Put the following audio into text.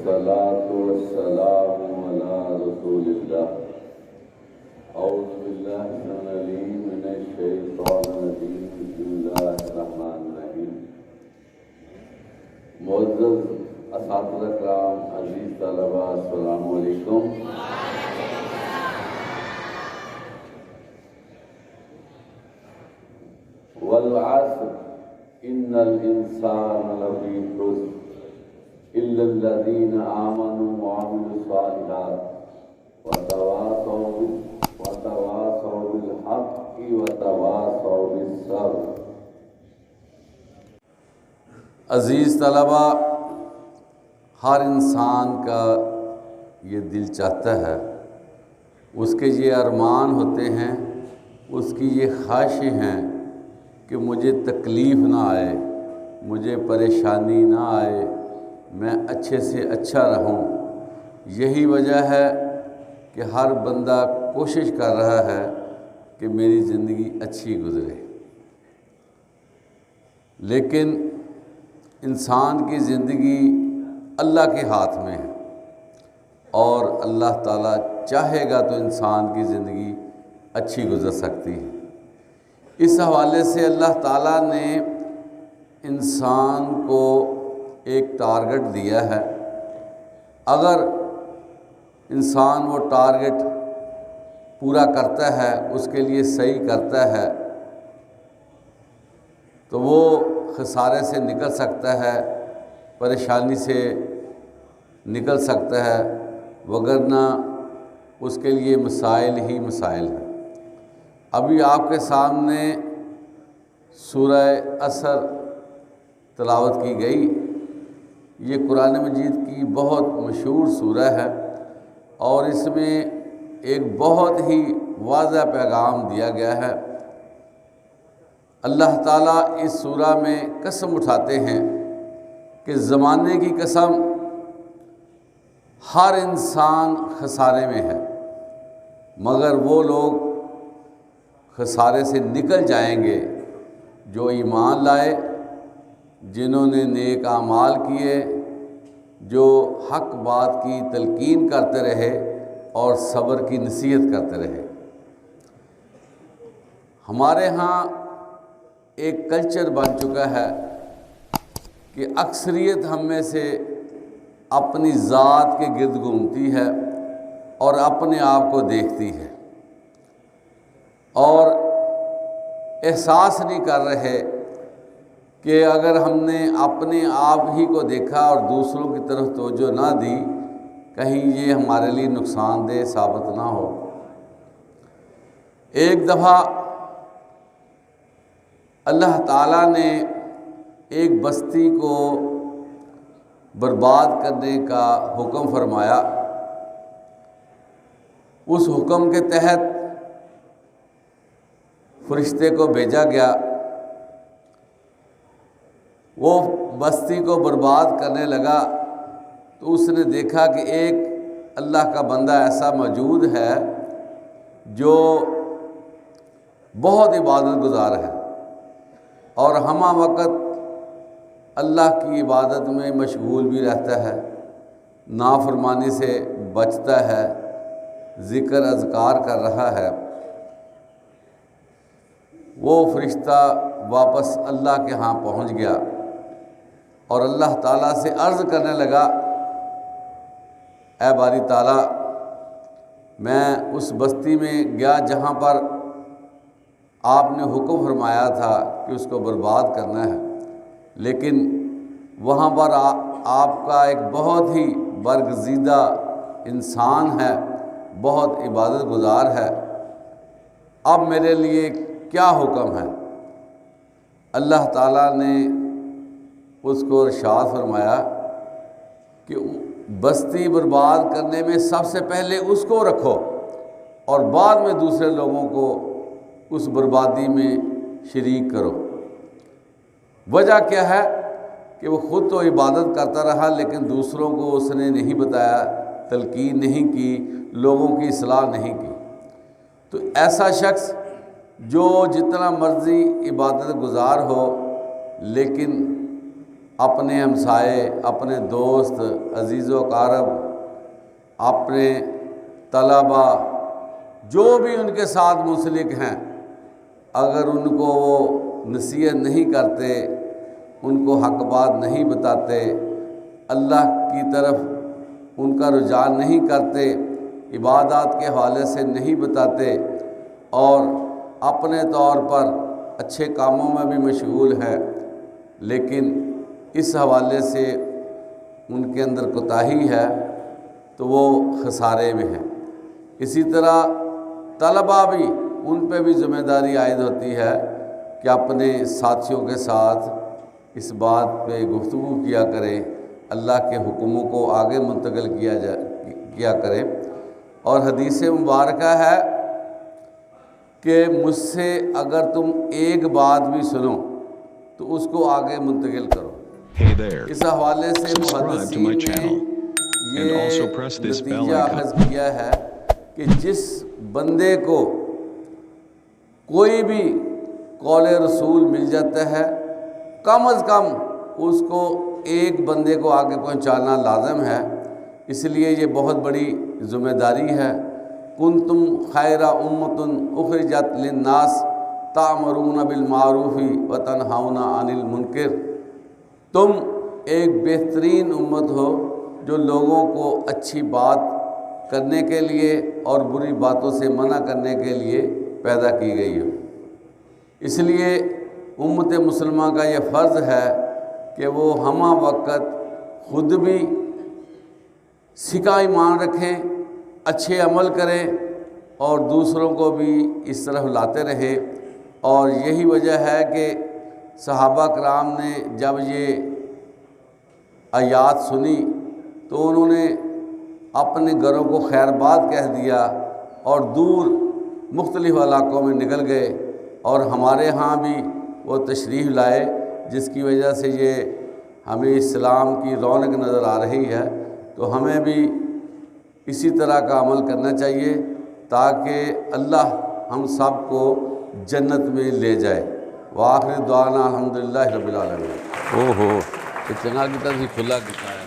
والصلاة والسلام على رسول الله أعوذ بالله من الشيطان الرجيم بسم الله الرحمن الرحيم معزز اساتذہ کرام، عزیز طلبہ، السلام علیکم۔ والعصر ان الانسان لفی خسر الا الذین آمنوا وعملوا الصالحات وتواصوا بالحق وتواصوا بالصبر۔ عزیز طلبہ، ہر انسان کا یہ دل چاہتا ہے، اس کے یہ ارمان ہوتے ہیں، اس کی یہ خواہشیں ہیں کہ مجھے تکلیف نہ آئے، مجھے پریشانی نہ آئے، میں اچھے سے اچھا رہوں۔ یہی وجہ ہے کہ ہر بندہ کوشش کر رہا ہے کہ میری زندگی اچھی گزرے، لیکن انسان کی زندگی اللہ کے ہاتھ میں ہے، اور اللہ تعالیٰ چاہے گا تو انسان کی زندگی اچھی گزر سکتی ہے۔ اس حوالے سے اللہ تعالیٰ نے انسان کو ایک ٹارگٹ دیا ہے، اگر انسان وہ ٹارگٹ پورا کرتا ہے، اس کے لیے صحیح کرتا ہے، تو وہ خسارے سے نکل سکتا ہے، پریشانی سے نکل سکتا ہے، وگرنہ اس کے لیے مسائل ہی مسائل ہیں۔ ابھی آپ کے سامنے سورہ عصر تلاوت کی گئی۔ یہ قرآن مجید کی بہت مشہور سورہ ہے، اور اس میں ایک بہت ہی واضح پیغام دیا گیا ہے۔ اللہ تعالیٰ اس سورہ میں قسم اٹھاتے ہیں کہ زمانے کی قسم، ہر انسان خسارے میں ہے، مگر وہ لوگ خسارے سے نکل جائیں گے جو ایمان لائے، جنہوں نے نیک اعمال کیے، جو حق بات کی تلقین کرتے رہے اور صبر کی نصیحت کرتے رہے۔ ہمارے ہاں ایک کلچر بن چکا ہے کہ اکثریت ہم میں سے اپنی ذات کے گرد گھومتی ہے اور اپنے آپ کو دیکھتی ہے، اور احساس نہیں کر رہے کہ اگر ہم نے اپنے آپ ہی کو دیکھا اور دوسروں کی طرف توجہ نہ دی، کہیں یہ ہمارے لیے نقصان دہ ثابت نہ ہو۔ ایک دفعہ اللہ تعالیٰ نے ایک بستی کو برباد کرنے کا حکم فرمایا۔ اس حکم کے تحت فرشتے کو بھیجا گیا، وہ بستی کو برباد کرنے لگا، تو اس نے دیکھا کہ ایک اللہ کا بندہ ایسا موجود ہے جو بہت عبادت گزار ہے، اور ہمہ وقت اللہ کی عبادت میں مشغول بھی رہتا ہے، نافرمانی سے بچتا ہے، ذکر اذکار کر رہا ہے۔ وہ فرشتہ واپس اللہ کے ہاں پہنچ گیا اور اللہ تعالیٰ سے عرض کرنے لگا، اے باری تعالیٰ، میں اس بستی میں گیا جہاں پر آپ نے حکم فرمایا تھا کہ اس کو برباد کرنا ہے، لیکن وہاں پر آپ کا ایک بہت ہی برگزیدہ انسان ہے، بہت عبادت گزار ہے، اب میرے لیے کیا حکم ہے؟ اللہ تعالیٰ نے اس کو ارشاد فرمایا کہ بستی برباد کرنے میں سب سے پہلے اس کو رکھو، اور بعد میں دوسرے لوگوں کو اس بربادی میں شریک کرو۔ وجہ کیا ہے کہ وہ خود تو عبادت کرتا رہا، لیکن دوسروں کو اس نے نہیں بتایا، تلقین نہیں کی، لوگوں کی اصلاح نہیں کی۔ تو ایسا شخص جو جتنا مرضی عبادت گزار ہو، لیکن اپنے ہمسائے، اپنے دوست، عزیز و اقارب، اپنے طلبا جو بھی ان کے ساتھ منسلک ہیں، اگر ان کو وہ نصیحت نہیں کرتے، ان کو حق بات نہیں بتاتے، اللہ کی طرف ان کا رجوع نہیں کرتے، عبادات کے حوالے سے نہیں بتاتے، اور اپنے طور پر اچھے کاموں میں بھی مشغول ہے، لیکن اس حوالے سے ان کے اندر کوتاہی ہے، تو وہ خسارے میں ہیں۔ اسی طرح طلباء بھی، ان پہ بھی ذمہ داری عائد ہوتی ہے کہ اپنے ساتھیوں کے ساتھ اس بات پہ گفتگو کیا کریں، اللہ کے حکموں کو آگے منتقل کیا کریں۔ اور حدیث مبارکہ ہے کہ مجھ سے اگر تم ایک بات بھی سنو تو اس کو آگے منتقل کرو۔ Hey there. اس حوالے سے Subscribe to محدثین my نے channel and also press this bell نتیجہ icon. اخذ کیا ہے کہ جس بندے کو کوئی بھی قول رسول مل جاتا ہے، کم از کم اس کو ایک بندے کو آگے پہنچانا لازم ہے۔ اس لیے یہ بہت بڑی ذمہ داری ہے۔ کنتم خیر امۃ اخرجت للناس تأمرون بالمعروف وتنہون عن المنکر، تم ایک بہترین امت ہو جو لوگوں کو اچھی بات کرنے کے لیے اور بری باتوں سے منع کرنے کے لیے پیدا کی گئی ہو۔ اس لیے امت مسلمہ کا یہ فرض ہے کہ وہ ہمہ وقت خود بھی سکہ ایمان رکھیں، اچھے عمل کریں، اور دوسروں کو بھی اس طرف لاتے رہیں۔ اور یہی وجہ ہے کہ صحابہ کرام نے جب یہ آیات سنی تو انہوں نے اپنے گھروں کو خیر باد کہہ دیا اور دور مختلف علاقوں میں نکل گئے، اور ہمارے ہاں بھی وہ تشریف لائے، جس کی وجہ سے یہ ہمیں اسلام کی رونق نظر آ رہی ہے۔ تو ہمیں بھی اسی طرح کا عمل کرنا چاہیے تاکہ اللہ ہم سب کو جنت میں لے جائے۔ وآخر دعوانا الحمدللہ رب العالمین۔ اوہو اتنا کتا سی کھلا کتا ہے۔